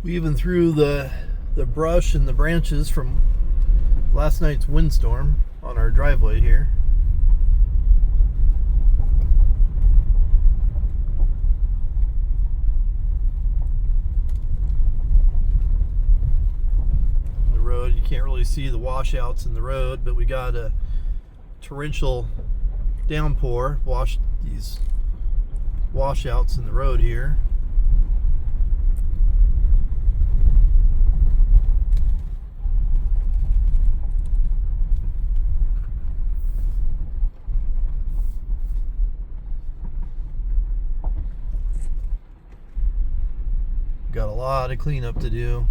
We even threw the brush and the branches from last night's windstorm on our driveway here. The road, you can't really see the washouts in the road, but we got a torrential downpour washed these washouts in the road here. Got a lot of cleanup to do.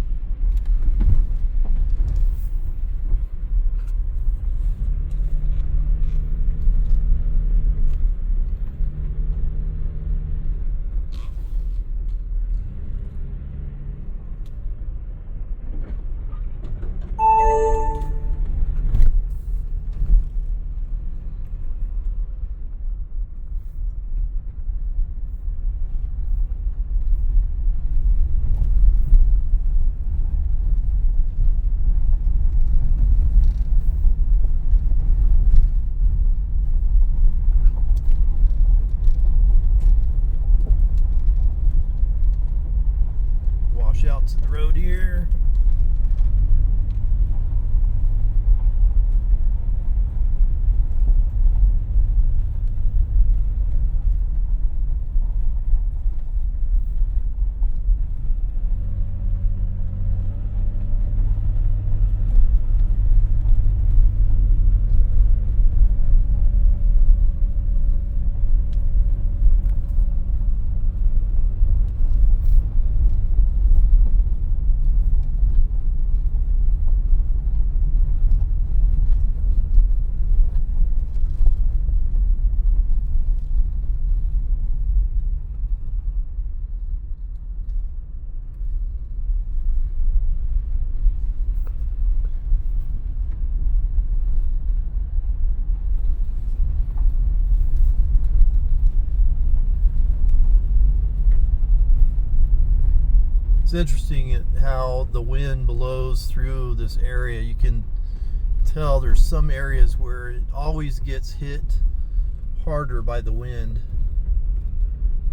Washouts in the road here. It's interesting how the wind blows through this area. You can tell there's some areas where it always gets hit harder by the wind.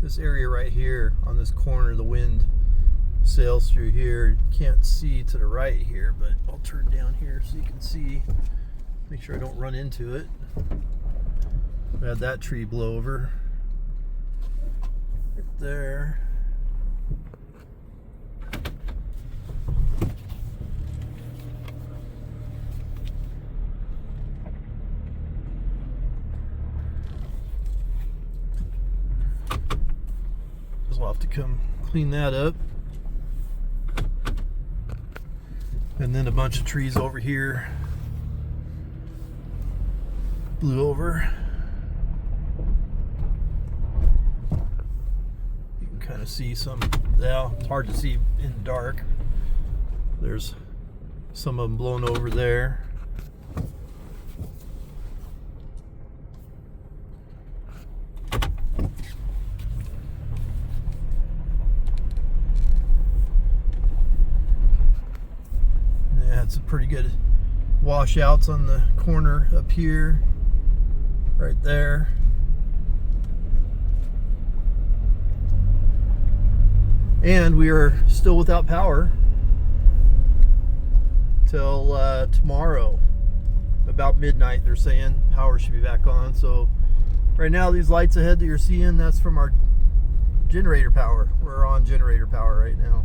This area right here on this corner, the wind sails through here. You can't see to the right here, but I'll turn down here so you can see. Make sure I don't run into it. I had that tree blow over right there. We'll have to come clean that up. And then a bunch of trees over here blew over. You can kind of see some, now it's hard to see in the dark. There's some of them blown over there. Some pretty good washouts on the corner up here, right there. And we are still without power till tomorrow, about midnight. They're saying power should be back on. So right now, these lights ahead that you're seeing, that's from our generator power. We're on generator power right now.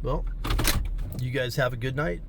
Well, you guys have a good night.